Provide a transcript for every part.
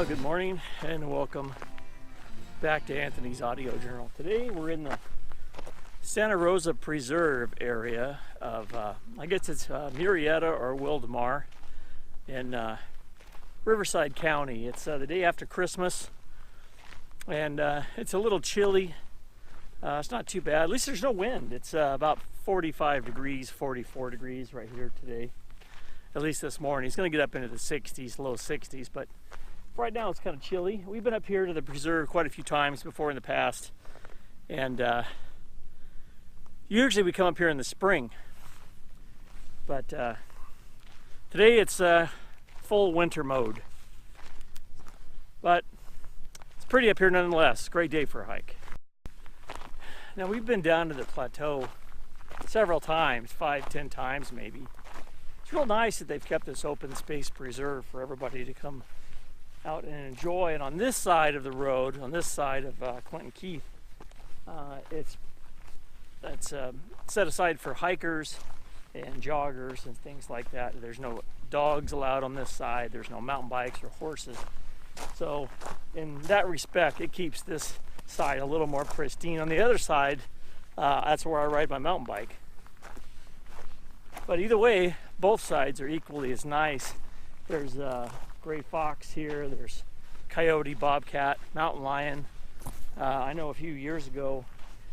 Well, good morning and welcome back to Anthony's Audio Journal. Today we're in the Santa Rosa Preserve area of, I guess it's Murrieta or Wildemar in Riverside County. It's the day after Christmas and it's a little chilly. It's not too bad. At least there's no wind. It's about 45 degrees, 44 degrees right here today. At least this morning. It's going to get up into the 60s, low 60s, but right now it's kind of chilly. We've been up here to the preserve quite a few times before in the past, and usually we come up here in the spring, but today it's full winter mode. But it's pretty up here nonetheless. Great day for a hike. Now we've been down to the plateau several times, 5-10 times maybe. It's real nice that they've kept this open space preserve for everybody to come out and enjoy. And on this side of the road, on this side of Clinton Keith, it's set aside for hikers and joggers and things like that. There's no dogs allowed on this side. There's no mountain bikes or horses. So in that respect, it keeps this side a little more pristine. On the other side, that's where I ride my mountain bike. But either way, both sides are equally as nice. There's gray fox here, there's coyote, bobcat, mountain lion. I know a few years ago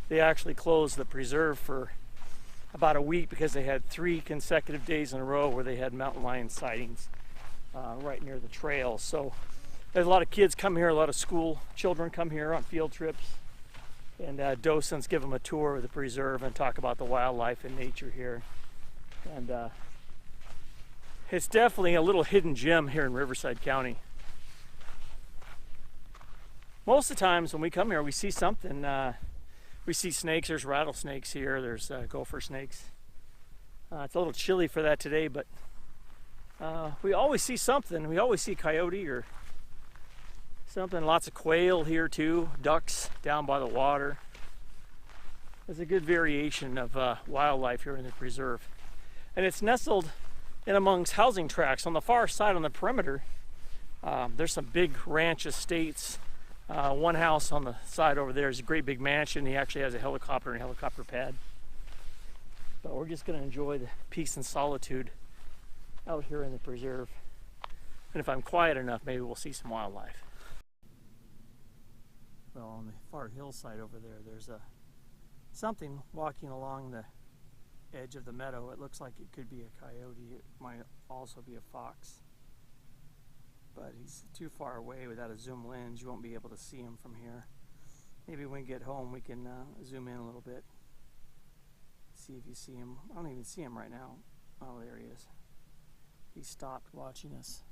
they actually closed the preserve for about a week because they had 3 consecutive days in a row where they had mountain lion sightings right near the trail. So there's a lot of kids come here, a lot of school children come here on field trips, and docents give them a tour of the preserve and talk about the wildlife and nature here. And it's definitely a little hidden gem here in Riverside County. Most of the times when we come here, we see something. We see snakes. There's rattlesnakes here. There's gopher snakes. It's a little chilly for that today, but we always see something. We always see coyote or something. Lots of quail here too. Ducks down by the water. There's a good variation of wildlife here in the preserve. And it's nestled in amongst housing tracts. On the far side, on the perimeter, there's some big ranch estates. One house on the side over there is a great big mansion. He actually has a helicopter and a helicopter pad. But we're just going to enjoy the peace and solitude out here in the preserve. And if I'm quiet enough, maybe we'll see some wildlife. Well, on the far hillside over there, there's something walking along the edge of the meadow. It looks like it could be a coyote. It might also be a fox, but he's too far away without a zoom lens. You won't be able to see him from here. Maybe when we get home we can zoom in a little bit, see if you see him. I don't even see him right now. Oh, there he is. He stopped watching us.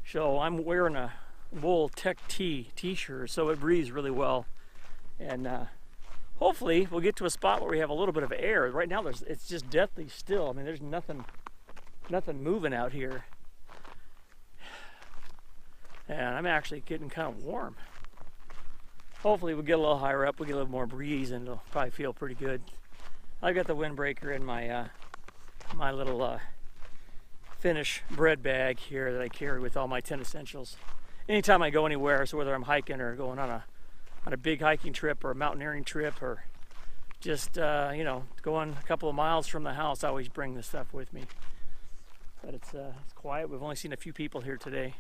So I'm wearing a wool tech t-shirt, so it breathes really well, and hopefully we'll get to a spot where we have a little bit of air. Right now it's just deathly still. I mean, there's nothing moving out here, and I'm actually getting kind of warm. Hopefully we'll get a little higher up, we'll get a little more breeze, and it'll probably feel pretty good. I've got the windbreaker in my my little Finnish bread bag here that I carry with all my 10 essentials. Anytime I go anywhere, so whether I'm hiking or going on a big hiking trip or a mountaineering trip or just you know, going a couple of miles from the house, I always bring this stuff with me. But it's quiet. We've only seen a few people here today.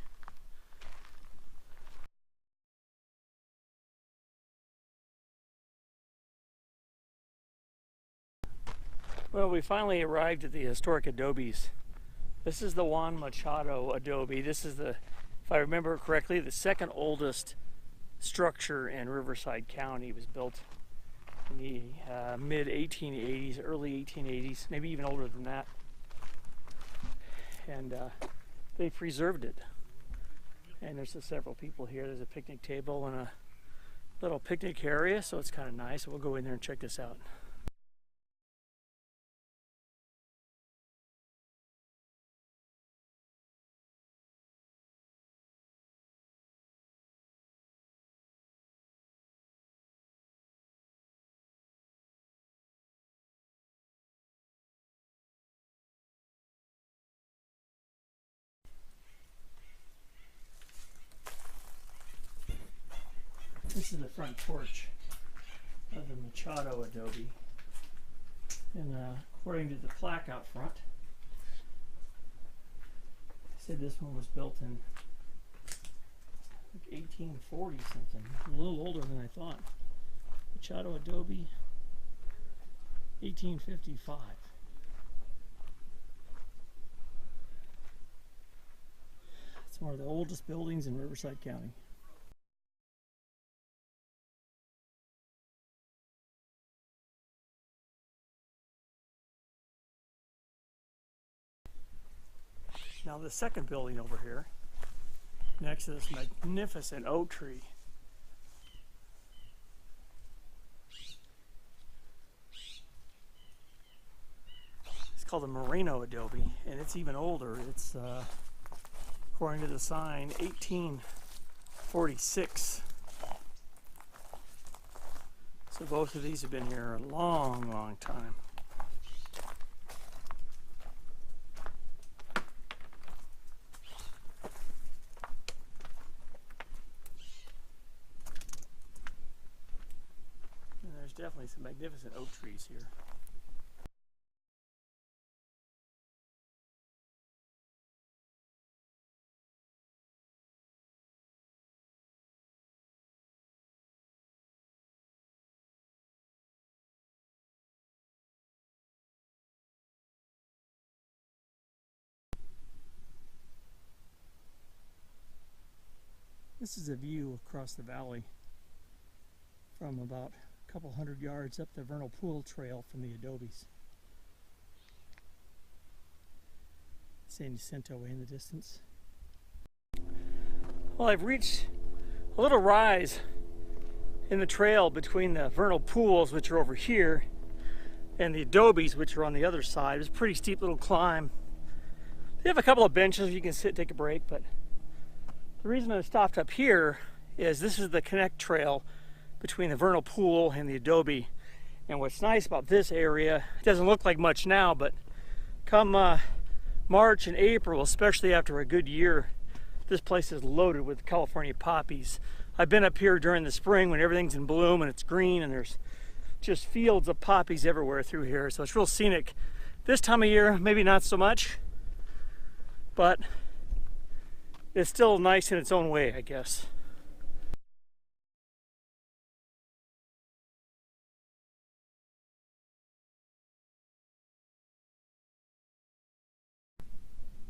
Well, we finally arrived at the historic adobes. This is the Juan Machado adobe. This is the, if I remember correctly, the second oldest structure in Riverside County. It was built in the mid 1880s, early 1880s, maybe even older than that. And they preserved it. And there's several people here. There's a picnic table and a little picnic area, so it's kind of nice. We'll go in there and check this out. This is the front porch of the Machado adobe. And according to the plaque out front, they said this one was built in like 1840 something. A little older than I thought. Machado adobe, 1855. It's one of the oldest buildings in Riverside County. Now the second building over here, next to this magnificent oak tree, it's called the Merino adobe, and it's even older. It's according to the sign, 1846. So both of these have been here a long, long time. And there's definitely some magnificent oak trees here. This is a view across the valley from about a couple hundred yards up the Vernal Pool Trail from the adobes. San Jacinto way in the distance. Well, I've reached a little rise in the trail between the vernal pools, which are over here, and the adobes, which are on the other side. It's a pretty steep little climb. They have a couple of benches you can sit, take a break, but the reason I stopped up here is this is the connect trail between the vernal pool and the adobe. And what's nice about this area, it doesn't look like much now, but come March and April, especially after a good year, this place is loaded with California poppies. I've been up here during the spring when everything's in bloom and it's green and there's just fields of poppies everywhere through here. So it's real scenic. This time of year, maybe not so much, but it's still nice in its own way, I guess.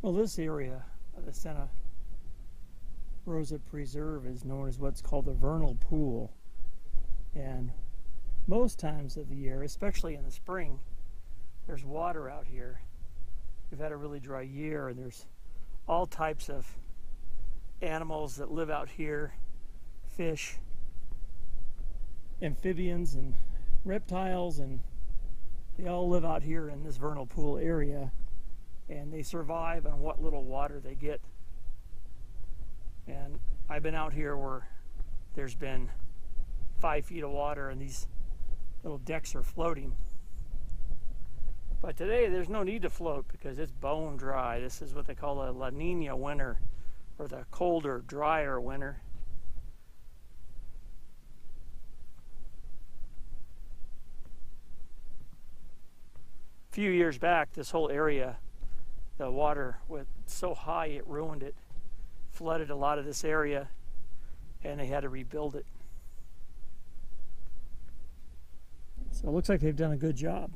Well, this area, the Santa Rosa Preserve, is known as what's called the vernal pool. And most times of the year, especially in the spring, there's water out here. We've had a really dry year, and there's all types of animals that live out here, fish, amphibians and reptiles, and they all live out here in this vernal pool area, and they survive on what little water they get. And I've been out here where there's been 5 feet of water and these little decks are floating. But today there's no need to float because it's bone dry. This is what they call a La Nina winter, or the colder, drier winter. A few years back, this whole area, the water was so high it ruined it, flooded a lot of this area, and they had to rebuild it. So it looks like they've done a good job.